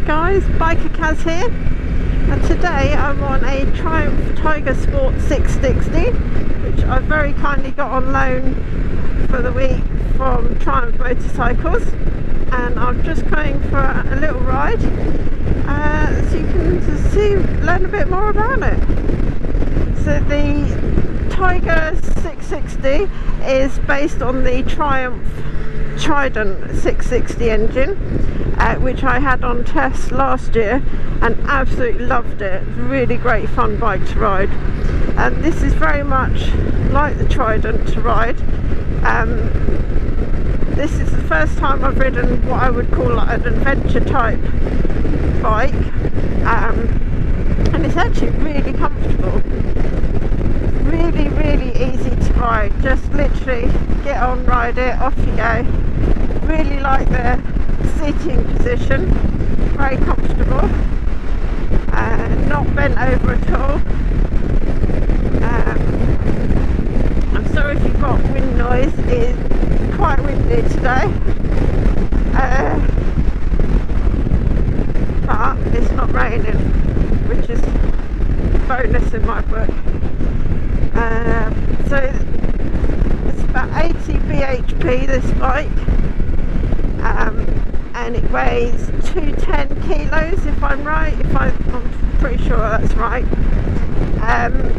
guys, BikerKaz here, and today I'm on a Triumph Tiger Sport 660 which I very kindly got on loan for the week from Triumph Motorcycles, and I'm just going for a little ride so you can learn a bit more about it. So the Tiger 660 is based on the Triumph Trident 660 engine, which I had on test last year and absolutely loved it. It's a really great fun bike to ride, and this is very much like the Trident to ride. This is the first time I've ridden what I would call like an adventure type bike, and it's actually really comfortable, really easy to ride. Just literally get on, ride it, off you go. Really like the sitting position, very comfortable, not bent over at all. I'm sorry if you've got wind noise, it's quite windy today, but it's not raining, which is a bonus in my book. So it's about 80 bhp, this bike, and it weighs 210 kilos if I'm right, I'm pretty sure that's right,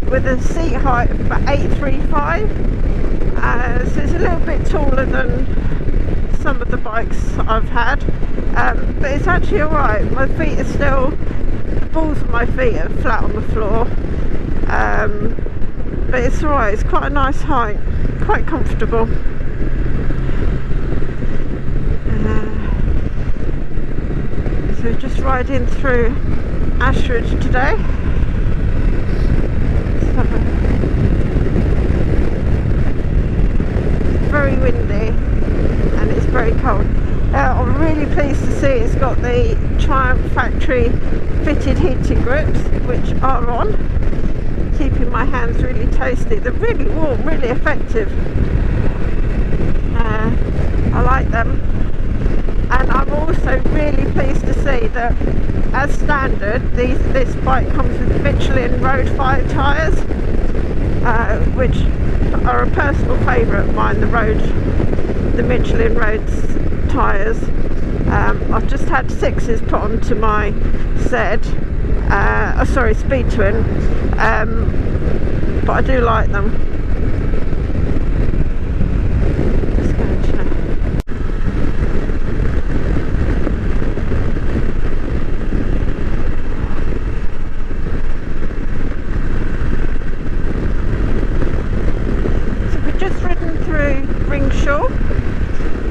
with a seat height of about 835, so it's a little bit taller than some of the bikes I've had, but it's actually alright. My feet are still, the balls of my feet are flat on the floor, but it's alright. It's quite a nice height, quite comfortable. So we're just riding through Ashridge today. It's very windy and it's very cold. I'm really pleased to see it's got the Triumph factory fitted heating grips, which are on, keeping my hands really toasty. They're really warm, really effective. I like them. And I'm also really pleased to see that, as standard, this bike comes with Michelin Road 5 tyres, which are a personal favourite of mine, the Michelin Roads tyres. I've just had 6s put onto my Speed Twin, but I do like them.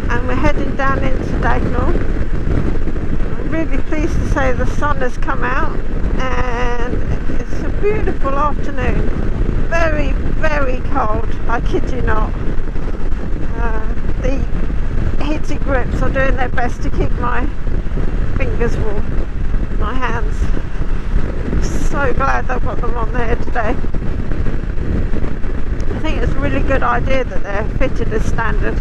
And we're heading down into Dagenham. I'm really pleased to say the sun has come out and it's a beautiful afternoon. Very cold, I kid you not. The heated grips are doing their best to keep my fingers warm, my hands. I'm so glad I've got them on there today. I think it's a really good idea that they're fitted as standard,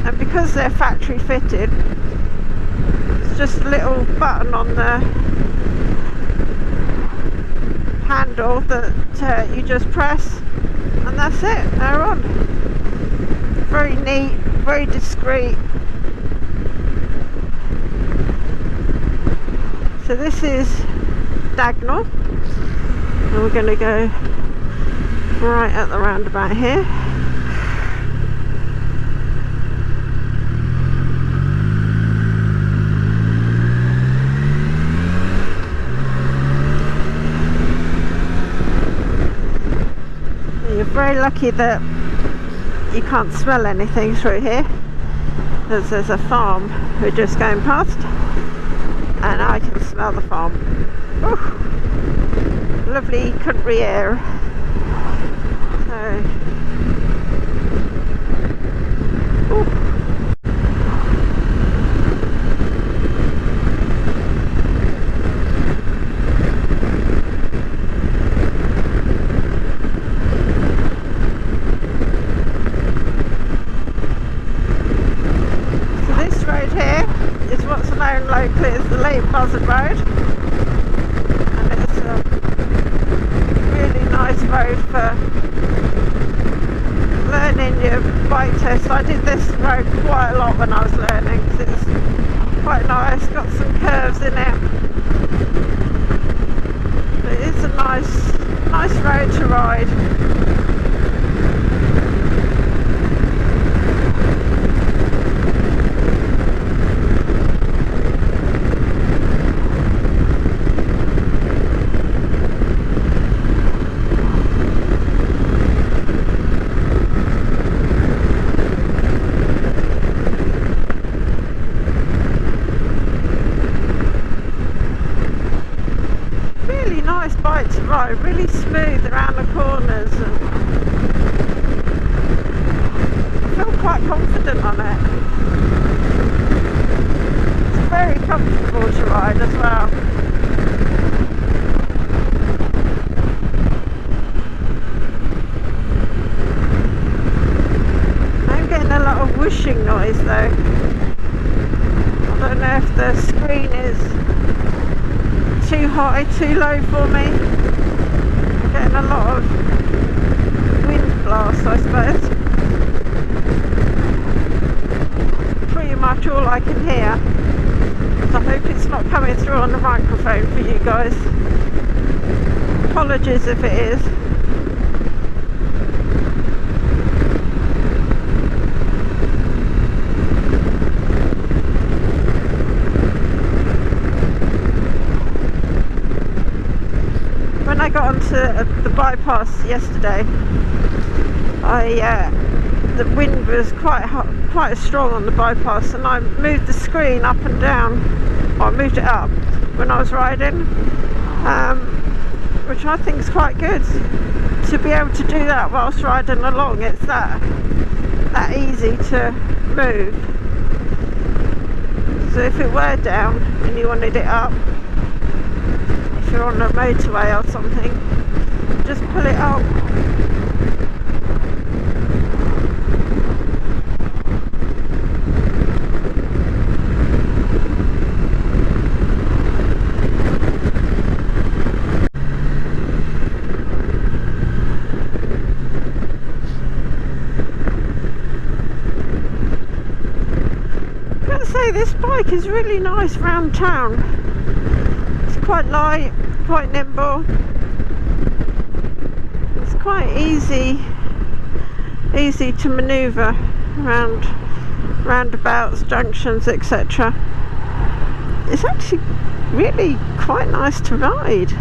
and because they're factory fitted, it's just a little button on the handle that you just press and that's it, they're on. Very neat, very discreet. So this is Dagenham, and we're going to go right at the roundabout here. You're very lucky that you can't smell anything through here, as there's a farm we're just going past and I can smell the farm. Ooh, lovely country air. Pleasant Road, and it's a really nice road for learning your bike test. I did this road quite a lot when I was learning because it's quite nice, got some curves in it. But it's a nice road to ride. Bike to ride, really smooth around the corners, and I feel quite confident on it. It's very comfortable to ride as well. I'm getting a lot of whooshing noise though. I don't know if the screen is too high, too low for me. I'm getting a lot of wind blasts, I suppose. Pretty much all I can hear. So I hope it's not coming through on the microphone for you guys. Apologies if it is. When I got onto the bypass yesterday, the wind was quite strong on the bypass, and I moved the screen up and down, or I moved it up when I was riding, which I think is quite good to be able to do that whilst riding along. It's that easy to move. So if it were down and you wanted it up, if you're on a motorway or something, just pull it up. I've got to say, this bike is really nice round town. It's quite light, quite nimble. It's quite easy to manoeuvre around roundabouts, junctions, etc. It's actually really quite nice to ride.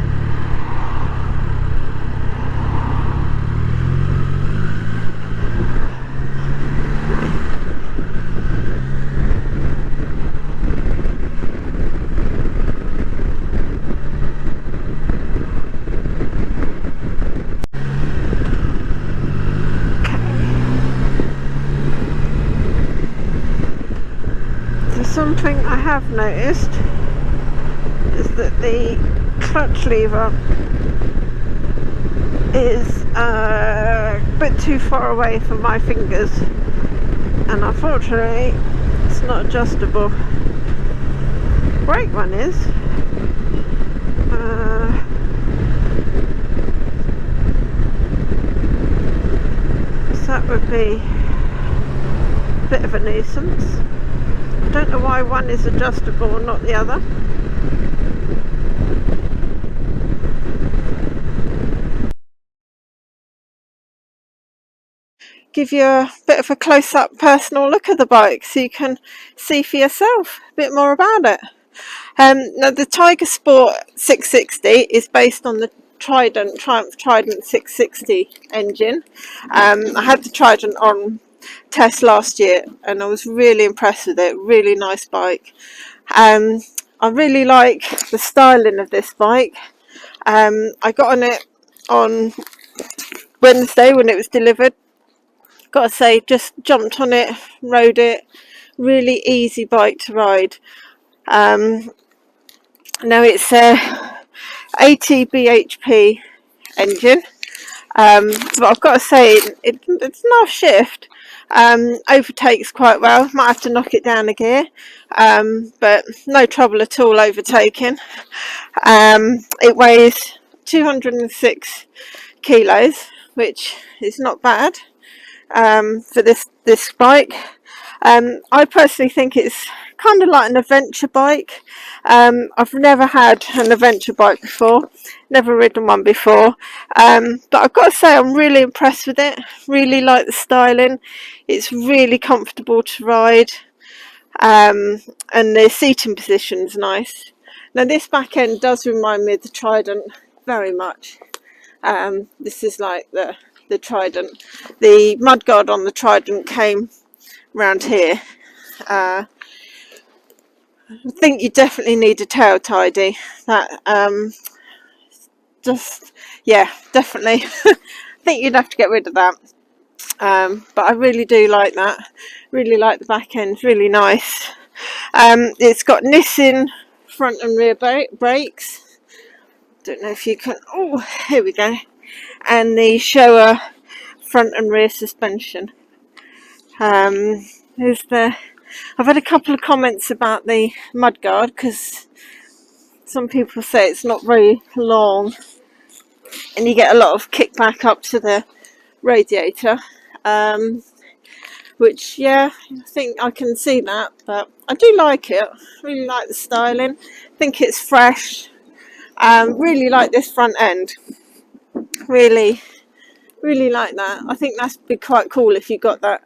Something I have noticed is that the clutch lever is a bit too far away from my fingers, and unfortunately it's not adjustable. Brake one is. So that would be a bit of a nuisance. I don't know why one is adjustable and not the other. Give you a bit of a close-up personal look at the bike so you can see for yourself a bit more about it. Now the Tiger Sport 660 is based on the Triumph Trident 660 engine. I had the Trident on test last year and I was really impressed with it. Really nice bike. I really like the styling of this bike. I got on it on Wednesday when it was delivered. Gotta say, just jumped on it, rode it. Really easy bike to ride. Now it's a 80 bhp engine. But I've got to say, it's a nice shift. Overtakes quite well. Might have to knock it down a gear, but no trouble at all overtaking. It weighs 206 kilos, which is not bad for this bike. I personally think it's kind of like an adventure bike. I've never had an adventure bike before, never ridden one before, but I've got to say I'm really impressed with it. Really like the styling. It's really comfortable to ride, and the seating position's nice. Now this back end does remind me of the Trident very much. This is like the Trident. The mudguard on the Trident came round here. I think you definitely need a tail tidy. That yeah, definitely. I think you'd have to get rid of that. But I really do like that. Really like the back end. Really nice. It's got Nissin front and rear brakes. Don't know if you can. Oh, here we go. And the Showa front and rear suspension. Here's the. I've had a couple of comments about the mudguard because some people say it's not very long and you get a lot of kickback up to the radiator, which, yeah, I think I can see that, but I do like it. Really like the styling. I think it's fresh. Really like this front end. Really like that. I think that's be quite cool if you got that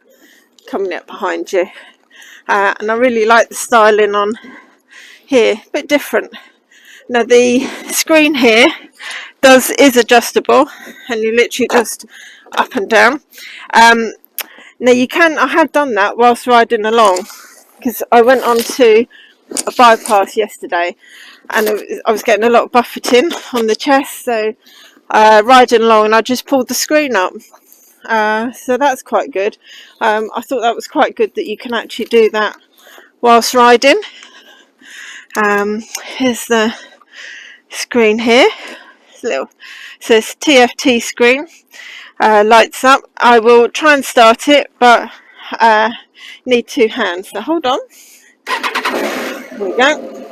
coming up behind you. And I really like the styling on here, a bit different. Now the screen here is adjustable, and you literally just up and down. Now you can. I have done that whilst riding along, because I went on to a bypass yesterday, and I was getting a lot of buffeting on the chest. So riding along, and I just pulled the screen up. So that's quite good. I thought that was quite good that you can actually do that whilst riding. Here's the screen here. It says TFT screen. Lights up. I will try and start it, but need two hands. So hold on. Here we go.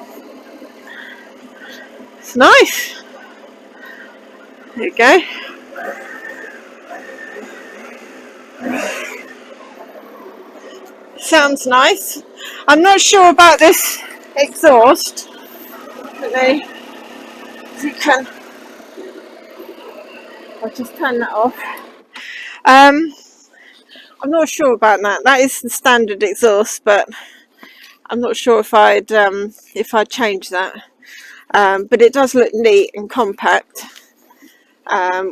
It's nice. There you go. Sounds nice. I'm not sure about this exhaust. If you can, I'll just turn that off. I'm not sure about that. That is the standard exhaust, but I'm not sure if I'd change that. But it does look neat and compact,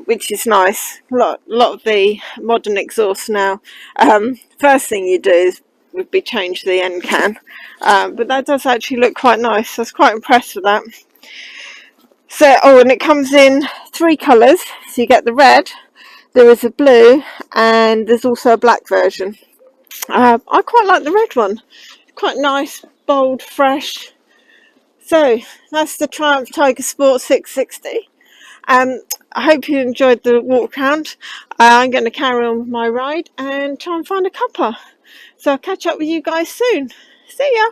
which is nice. A lot of the modern exhausts now, first thing you do would be change the end can, but that does actually look quite nice. I was quite impressed with that. So, and it comes in 3 colours. So you get the red, there is a blue, and there's also a black version. I quite like the red one. Quite nice, bold, fresh. So that's the Triumph Tiger Sport 660. I hope you enjoyed the walk around. I'm going to carry on with my ride and try and find a cuppa. So I'll catch up with you guys soon. See ya.